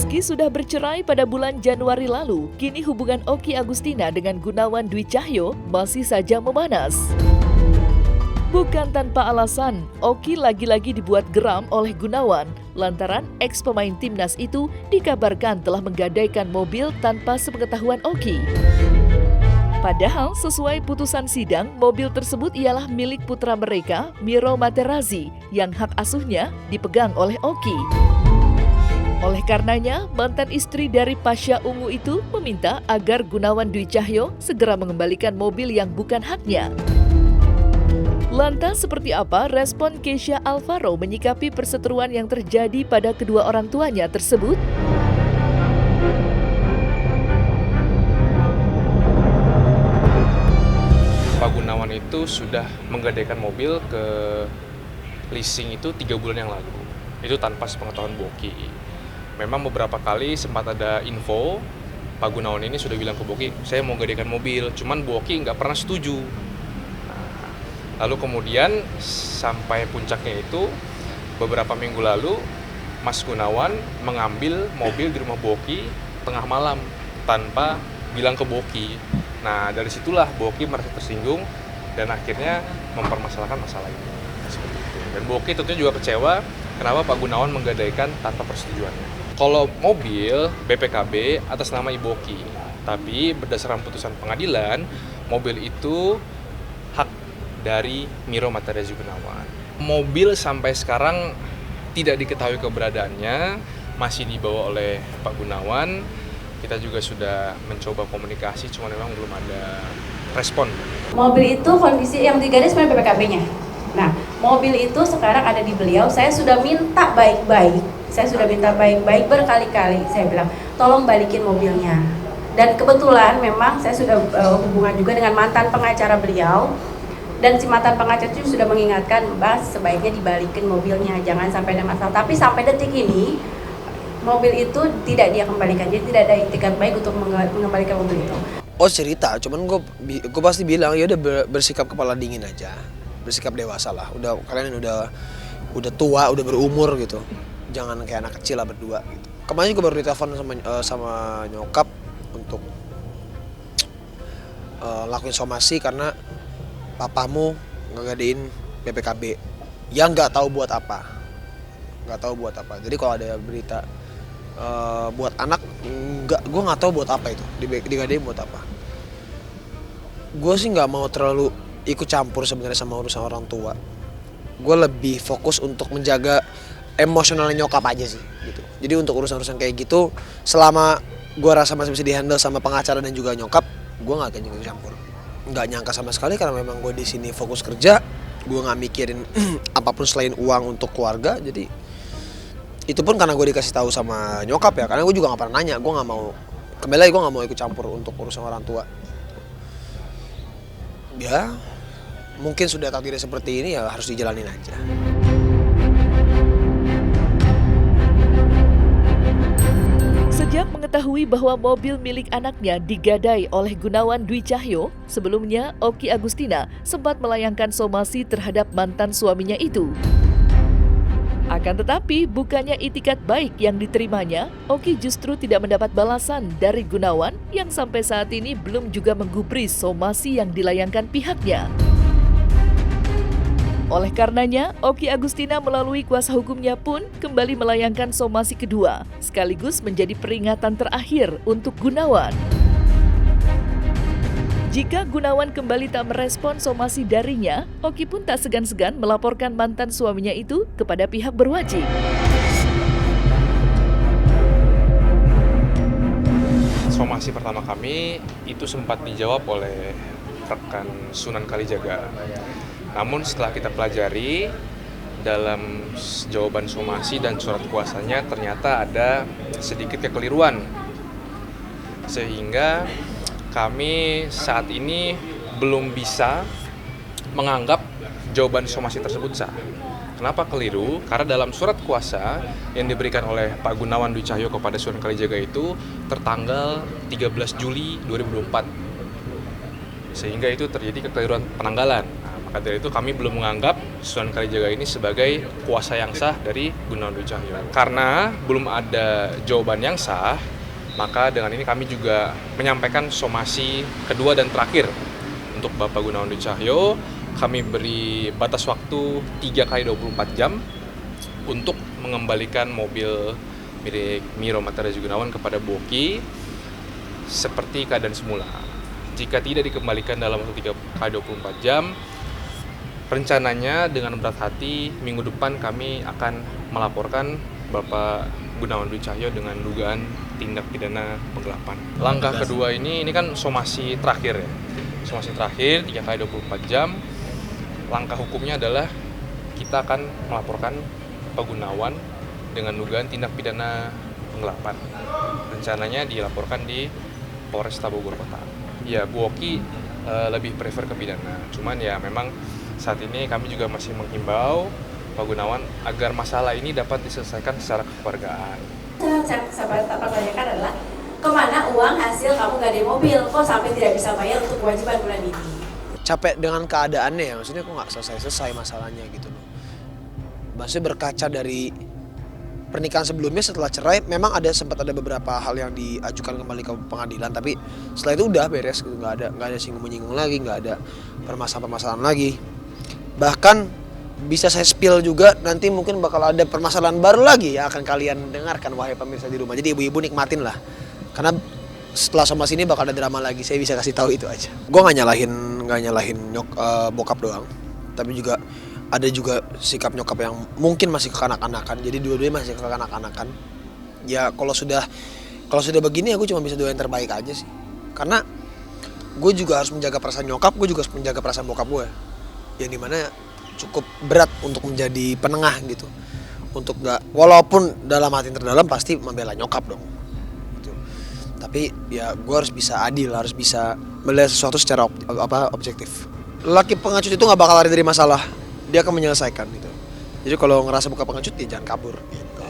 Meski sudah bercerai pada bulan Januari lalu, kini hubungan Okky Agustina dengan Gunawan Dwi Cahyo masih saja memanas. Bukan tanpa alasan, Okky lagi-lagi dibuat geram oleh Gunawan lantaran ex-pemain timnas itu dikabarkan telah menggadaikan mobil tanpa sepengetahuan Okky. Padahal sesuai putusan sidang, mobil tersebut ialah milik putra mereka, Miro Materazzi, yang hak asuhnya dipegang oleh Okky. Oleh karenanya, mantan istri dari Pasha Ungu itu meminta agar Gunawan Dwi Cahyo segera mengembalikan mobil yang bukan haknya. Lantas seperti apa respon Keisha Alvaro menyikapi perseteruan yang terjadi pada kedua orang tuanya tersebut? Pak Gunawan itu sudah menggadaikan mobil ke leasing itu 3 bulan yang lalu. Itu tanpa sepengetahuan Bu Okky. Memang beberapa kali sempat ada info Pak Gunawan ini sudah bilang ke Bu Okky, saya mau gadaikan mobil, cuman Bu Okky nggak pernah setuju. Lalu kemudian sampai puncaknya itu beberapa minggu lalu Mas Gunawan mengambil mobil di rumah Bu Okky tengah malam tanpa bilang ke Bu Okky. Nah dari situlah Bu Okky merasa tersinggung dan akhirnya mempermasalahkan masalah ini. Seperti itu. Dan Bu Okky tentunya juga kecewa kenapa Pak Gunawan menggadaikan tanpa persetujuannya. Kalau mobil BPKB atas nama Ibu Okky, tapi berdasarkan putusan pengadilan, mobil itu hak dari Miro Materazzi Gunawan. Mobil sampai sekarang tidak diketahui keberadaannya, masih dibawa oleh Pak Gunawan. Kita juga sudah mencoba komunikasi, cuma memang belum ada respon. Mobil itu kondisi yang digadai sebenarnya BPKB-nya. Nah, mobil itu sekarang ada di beliau. Saya sudah minta baik-baik berkali-kali. Saya bilang, tolong balikin mobilnya. Dan kebetulan memang saya sudah hubungan juga dengan mantan pengacara beliau. Dan si mantan pengacara itu sudah mengingatkan, Mbak, sebaiknya dibalikin mobilnya, jangan sampai ada masalah. Tapi sampai detik ini, mobil itu tidak dia kembalikan. Jadi tidak ada itikat baik untuk mengembalikan mobil itu. Oh cerita, cuman gue pasti bilang ya udah bersikap kepala dingin aja, bersikap dewasa lah. Kalian udah tua, udah berumur gitu. Jangan kayak anak kecil lah berdua gitu. Kemarin gue baru ditelepon sama nyokap untuk lakuin somasi karena papamu ngegadain BPKB yang nggak tahu buat apa. Jadi kalau ada berita buat anak, gue nggak tahu buat apa itu, digadain buat apa. Gue sih nggak mau terlalu ikut campur sebenarnya sama urusan orang tua. Gue lebih fokus untuk menjaga emosionalnya nyokap aja sih gitu. Jadi untuk urusan-urusan kayak gitu, selama gue rasa masih bisa dihandle sama pengacara dan juga nyokap, gue nggak akan ikut campur. Nggak nyangka sama sekali karena memang gue di sini fokus kerja, gue nggak mikirin apapun selain uang untuk keluarga. Jadi itu pun karena gue dikasih tahu sama nyokap ya, karena gue juga nggak pernah nanya. Gue nggak mau, kembali lagi gue nggak mau ikut campur untuk urusan orang tua. Ya mungkin sudah takdirnya seperti ini, ya harus dijalanin aja. Sejak mengetahui bahwa mobil milik anaknya digadai oleh Gunawan Dwi Cahyo, sebelumnya Okky Agustina sempat melayangkan somasi terhadap mantan suaminya itu. Akan tetapi, bukannya itikat baik yang diterimanya, Okky justru tidak mendapat balasan dari Gunawan yang sampai saat ini belum juga menggubris somasi yang dilayangkan pihaknya. Oleh karenanya, Okky Agustina melalui kuasa hukumnya pun kembali melayangkan somasi kedua, sekaligus menjadi peringatan terakhir untuk Gunawan. Jika Gunawan kembali tak merespon somasi darinya, Okky pun tak segan-segan melaporkan mantan suaminya itu kepada pihak berwajib. Somasi pertama kami itu sempat dijawab oleh rekan Sunan Kalijaga. Namun setelah kita pelajari dalam jawaban somasi dan surat kuasanya ternyata ada sedikit kekeliruan. Sehingga kami saat ini belum bisa menganggap jawaban somasi tersebut sah. Kenapa keliru? Karena dalam surat kuasa yang diberikan oleh Pak Gunawan Dwi Cahyo kepada Sunan Kalijaga itu tertanggal 13 Juli 2024. Sehingga itu terjadi kekeliruan penanggalan. Nah, Maka dari itu kami belum menganggap Sunan Kalijaga ini sebagai kuasa yang sah dari Gunawan Dwi Cahyo. Karena belum ada jawaban yang sah, maka dengan ini kami juga menyampaikan somasi kedua dan terakhir untuk Bapak Gunawan Dwi Cahyo. Kami beri batas waktu 3x24 jam untuk mengembalikan mobil milik Miro Matarazzi Gunawan kepada Boki seperti keadaan semula. Jika tidak dikembalikan dalam waktu 3x24 jam, rencananya dengan berat hati minggu depan kami akan melaporkan Bapak Gunawan Dwi Cahyo dengan dugaan tindak pidana penggelapan. Langkah kedua ini kan somasi terakhir ya. Somasi terakhir 3x24 jam. Langkah hukumnya adalah kita akan melaporkan Pak Gunawan dengan dugaan tindak pidana penggelapan. Rencananya dilaporkan di Polresta Bogor Kota. Ya, Boki lebih prefer ke pidana. Cuman ya memang saat ini kami juga masih menghimbau Pak Gunawan agar masalah ini dapat diselesaikan secara kekeluargaan. Saya pertanyakan adalah kemana uang hasil kamu gadai mobil? Kok sampai tidak bisa bayar untuk kewajiban bulan ini? Capek dengan keadaannya ya, maksudnya kok nggak selesai masalahnya gitu loh. Maksudnya berkaca dari pernikahan sebelumnya setelah cerai, memang sempat ada beberapa hal yang diajukan kembali ke pengadilan, tapi setelah itu udah beres gitu, nggak ada singgung-menyinggung lagi, nggak ada permasalahan lagi. Bahkan bisa saya spill juga, nanti mungkin bakal ada permasalahan baru lagi yang akan kalian dengarkan wahai pemirsa di rumah. Jadi ibu-ibu nikmatin lah, karena setelah somasi ini bakal ada drama lagi. Saya bisa kasih tahu itu aja. Gue nggak nyalahin bokap doang, tapi juga ada juga sikap nyokap yang mungkin masih kekanak-kanakan. Jadi dua-duanya masih kekanak-kanakan. Ya kalau sudah begini aku cuma bisa doain terbaik aja sih. Karena gue juga harus menjaga perasaan nyokap, gue juga harus menjaga perasaan bokap gue. Yang dimana cukup berat untuk menjadi penengah gitu. Untuk walaupun dalam hati terdalam pasti membela nyokap dong. Gitu. Tapi ya gue harus bisa adil, harus bisa melihat sesuatu secara objektif. Laki pengecut itu nggak bakal lari dari masalah. Dia akan menyelesaikan gitu. Jadi kalau ngerasa buka pengecut, dia jangan kabur gitu.